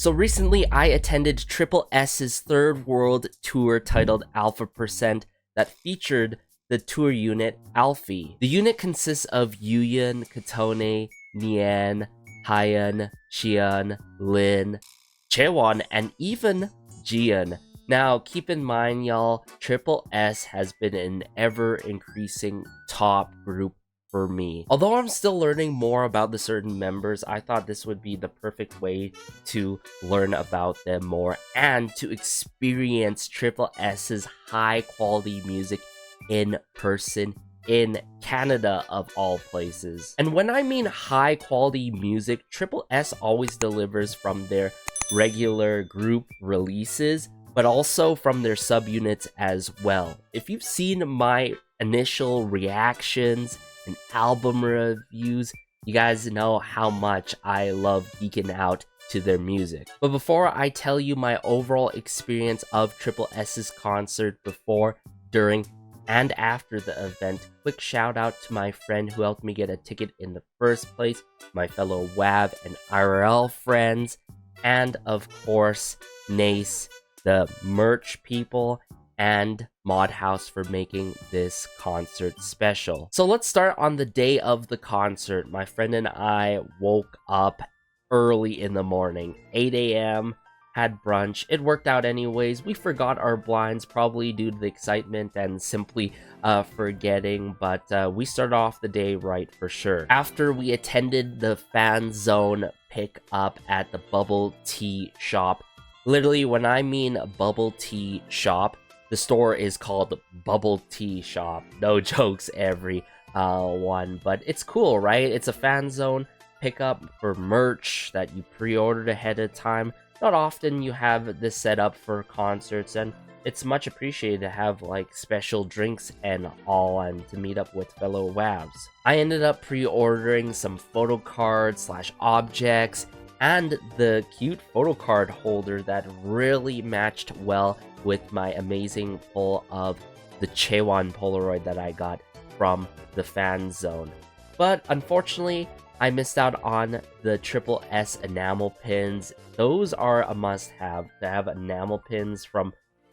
So recently I attended tripleS's third world tour titled Alpha Percent that featured the tour unit Alfie. The unit consists of Yuyan, Katone, Nyaaa, Hyan, Xian, Lin, Chaewon, and even Jian. Now, keep in mind, y'all, tripleS has been an ever-increasing top group for me. Although I'm still learning more about the certain members, I thought this would be the perfect way to learn about them more and to experience tripleS's high-quality music in person in Canada of all places. And when I mean high-quality music, tripleS always delivers from their regular group releases, but also from their subunits as well. If you've seen my initial reactions and album reviews, you guys know how much I love geeking out to their music. But before I tell you my overall experience of tripleS's concert before, during, and after the event, quick shout out to my friend who helped me get a ticket in the first place, my fellow WAV and IRL friends, and of course, Nace, the merch people, and Mod House for making this concert special. So let's start on the day of the concert. My friend and I woke up early in the morning, 8 a.m., had brunch. It worked out anyways. We forgot our blinds, probably due to the excitement and simply forgetting, but we started off the day right for sure. After we attended the fan zone pickup at the bubble tea shop. Literally, when I mean bubble tea shop, the store is called Bubble Tea Shop. No jokes, everyone, but it's cool, right? It's a fan zone pickup for merch that you pre-ordered ahead of time. Not often you have this set up for concerts, and it's much appreciated to have like special drinks and all, and to meet up with fellow WAVs. I ended up pre-ordering some photo cards slash objects and the cute photo card holder that really matched well with my amazing pull of the Chaewon Polaroid that I got from the fan zone. But unfortunately, I missed out on the tripleS enamel pins. Those are a must-have. To have enamel pins from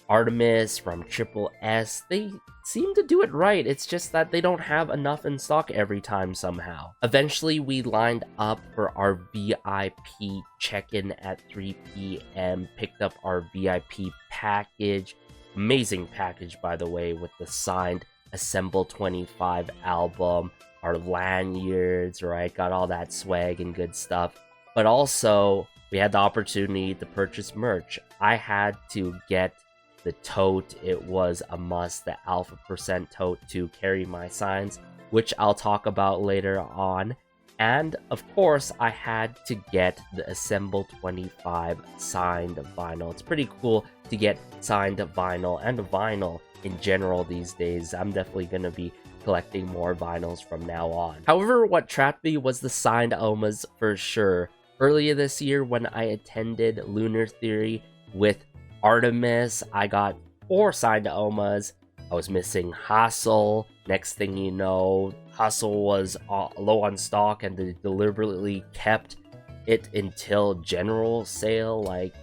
Artemis, from tripleS, they seem to do it right. It's just that they don't have enough in stock every time somehow. Eventually, we lined up for our VIP check-in at 3 p.m., picked up our VIP package. Amazing package, by the way, with the signed Assemble 25 album, our lanyards, right? Got all that swag and good stuff. But also, we had the opportunity to purchase merch. I had to get the tote. It was a must, the Alpha Percent tote, to carry my signs, which I'll talk about later on. And of course, I had to get the Assemble 25 signed vinyl. It's pretty cool to get signed vinyl and vinyl in general these days. I'm definitely going to be collecting more vinyls from now on. However, what trapped me was the signed OMAs for sure. Earlier this year, when I attended Lunar Theory with Artemis, I got 4 signed OMAs. I was missing Hustle. Next thing you know, Hustle was low on stock, and they deliberately kept it until general sale. Like,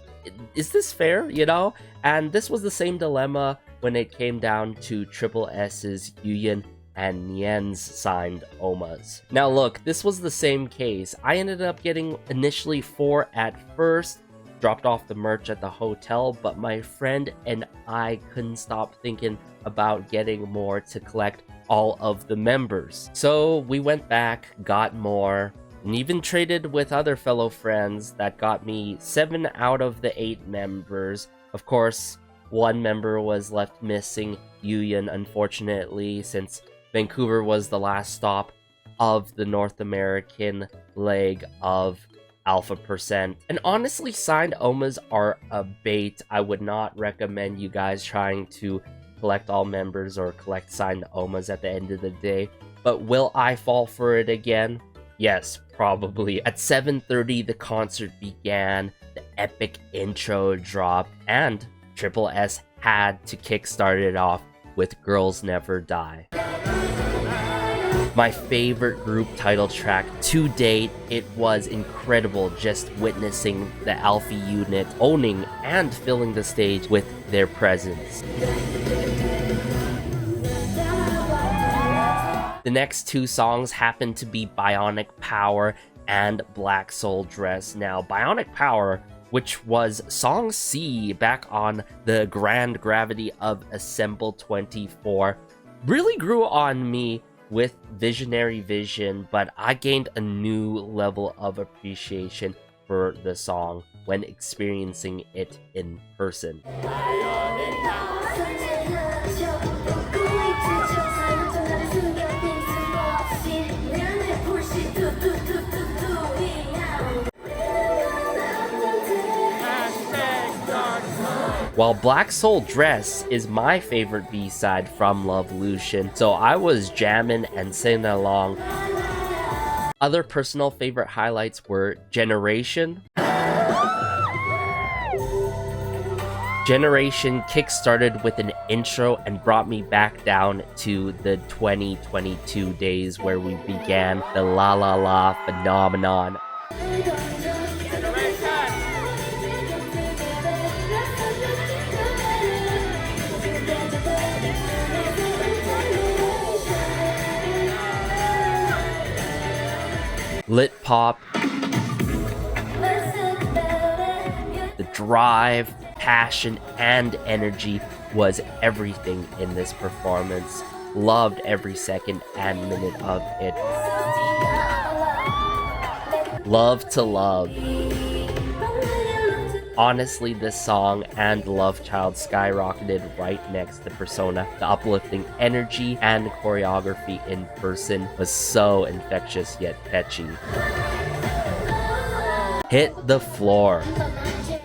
is this fair, you know? And this was the same dilemma when it came down to tripleS's Yuyan and Nyaa's signed OMAs. Now look, this was the same case. I ended up getting initially 4 at first, dropped off the merch at the hotel, but my friend and I couldn't stop thinking about getting more to collect all of the members. So we went back, got more, and even traded with other fellow friends that got me 7 out of the 8 members. Of course, 1 member was left missing, Yuyan, unfortunately, since Vancouver was the last stop of the North American leg of Alpha Percent. And honestly, signed OMAs are a bait. I would not recommend you guys trying to collect all members or collect signed OMAs at the end of the day. But will I fall for it again? Yes, probably. At 7:30, the concert began, the epic intro dropped, and tripleS had to kickstart it off with Girls Never Die. My favorite group title track to date. It was incredible just witnessing the Alfie unit owning and filling the stage with their presence. The next two songs happen to be Bionic Power and Black Soul Dress. Now, Bionic Power, which was song C back on the Grand Gravity of Assemble 24, really grew on me with Visionary Vision, but I gained a new level of appreciation for the song when experiencing it in person. While Black Soul Dress is my favorite B-side from Lovelution, so I was jamming and singing along. Other personal favorite highlights were Generation. Generation kickstarted with an intro and brought me back down to the 2022 days where we began the La La La phenomenon. Lit Pop, the drive, passion, and energy was everything in this performance. Loved every second and minute of it. Love to love. Honestly, this song and Love Child skyrocketed right next to Persona. The uplifting energy and choreography in person was so infectious yet catchy. Hit the Floor.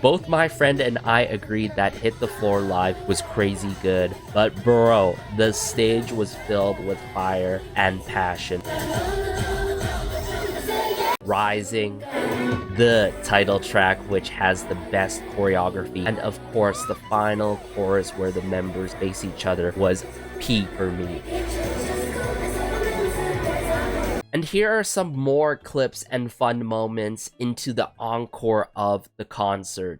Both my friend and I agreed that Hit the Floor live was crazy good, but bro, the stage was filled with fire and passion. Rising, the title track, which has the best choreography, and of course the final chorus where the members face each other was peak for me. And here are some more clips and fun moments into the encore of the concert.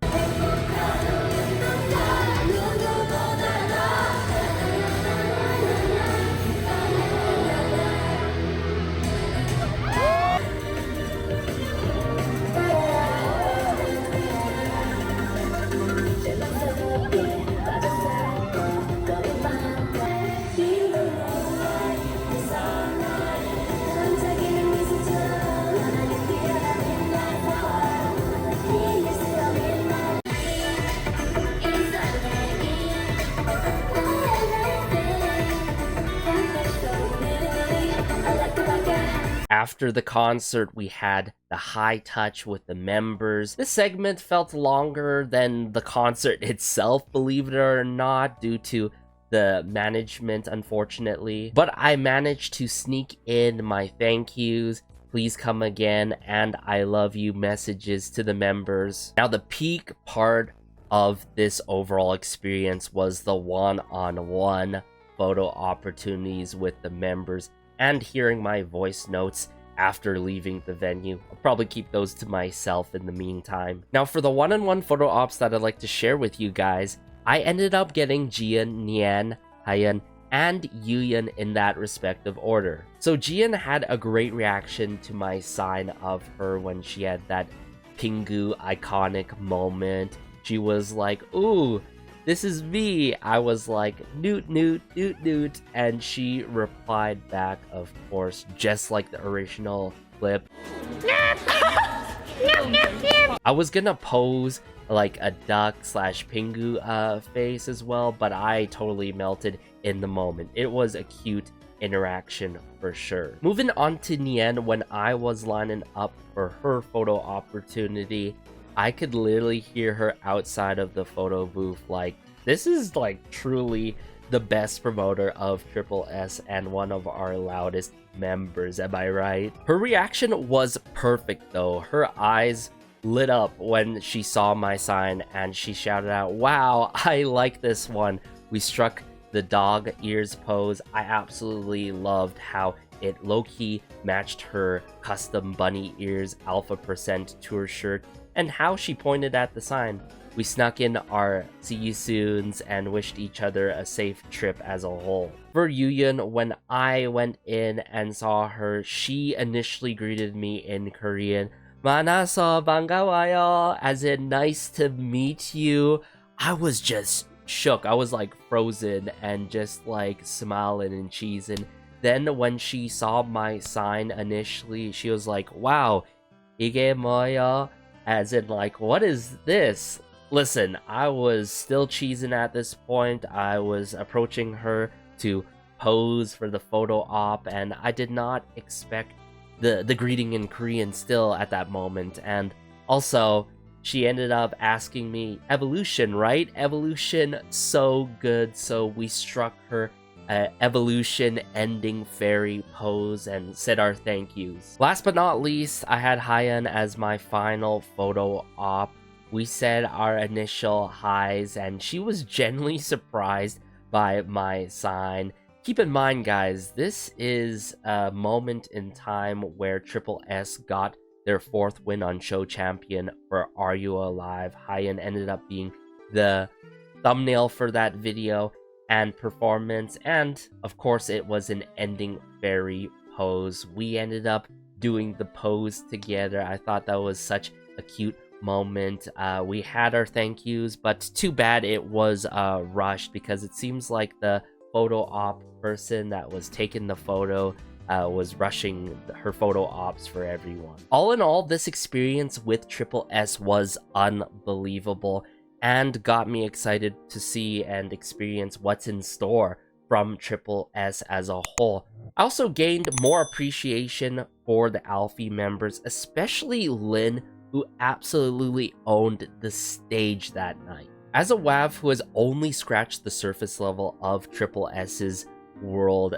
After the concert, we had the high touch with the members. This segment felt longer than the concert itself, believe it or not, due to the management, unfortunately. But I managed to sneak in my thank yous, please come again, and I love you messages to the members. Now, the peak part of this overall experience was the one-on-one photo opportunities with the members and hearing my voice notes after leaving the venue. I'll probably keep those to myself in the meantime. Now, for the one-on-one photo ops that I'd like to share with you guys, I ended up getting Jian, Nyan, Hayan, and Yuyan in that respective order. So Jian had a great reaction to my sign of her when she had that Pingu iconic moment. She was like, "Ooh, this is me." I was like, "Newt, newt, newt, newt," and she replied back, of course, just like the original clip. I was gonna pose like a duck slash Pingu face as well, but I totally melted in the moment. It was a cute interaction for sure. Moving on to Nyan, when I was lining up for her photo opportunity, I could literally hear her outside of the photo booth like, this is like truly the best promoter of tripleS and one of our loudest members, am I right? Her reaction was perfect though. Her eyes lit up when she saw my sign and she shouted out, "Wow, I like this one." We struck the dog ears pose. I absolutely loved how it low-key matched her custom bunny ears Alpha Percent tour shirt and how she pointed at the sign. We snuck in our see you soons and wished each other a safe trip as a whole. For Yuyun, when I went in and saw her, she initially greeted me in Korean, "Manaso bangawayo," as in nice to meet you. I was just shook. I was like frozen and just like smiling and cheesing. Then when she saw my sign initially, she was like, "Wow, ige moyo," as in like, what is this? Listen, I was still cheesing at this point. I was approaching her to pose for the photo op, and I did not expect the greeting in Korean still at that moment. And also, she ended up asking me, evolution, right? Evolution, so good. So we struck her evolution ending fairy pose and said our thank yous. Last but not least, I had Hyan as my final photo op. We said our initial highs, and she was genuinely surprised by my sign. Keep in mind, guys, this is a moment in time where tripleS got their 4th win on Show Champion for Are You Alive. Hyan ended up being the thumbnail for that video and performance, and of course it was an ending fairy pose. We ended up doing the pose together. I thought that was such a cute moment. We had our thank yous, but too bad it was rushed, because it seems like the photo op person that was taking the photo was rushing her photo ops for everyone. All in all, this experience with tripleS was unbelievable and got me excited to see and experience what's in store from tripleS as a whole. I also gained more appreciation for the Alfie members, especially Lynn, who absolutely owned the stage that night. As a WAV who has only scratched the surface level of tripleS's world,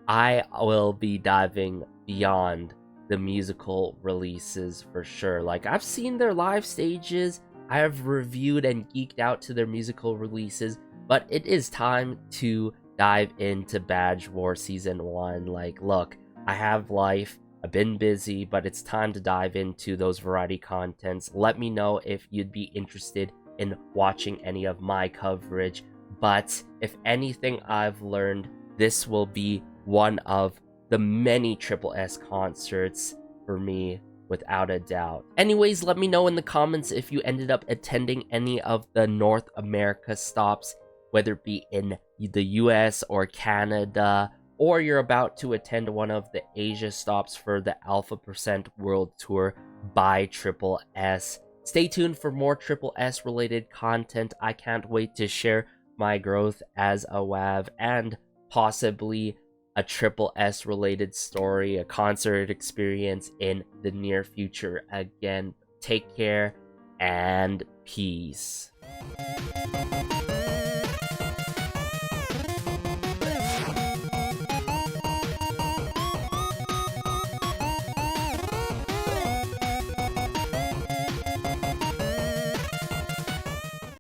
I will be diving beyond the musical releases for sure. Like, I've seen their live stages, I have reviewed and geeked out to their musical releases, but it is time to dive into Badge War Season 1. Like, look, I have life, I've been busy, but it's time to dive into those variety contents. Let me know if you'd be interested in watching any of my coverage. But if anything I've learned, this will be one of the many tripleS concerts for me, without a doubt. Anyways, let me know in the comments if you ended up attending any of the North America stops, whether it be in the US or Canada, or you're about to attend one of the Asia stops for the Alpha Percent World Tour by tripleS. Stay tuned for more tripleS related content. I can't wait to share my growth as a WAV and possibly a tripleS related story, a concert experience in the near future. Again, take care and peace.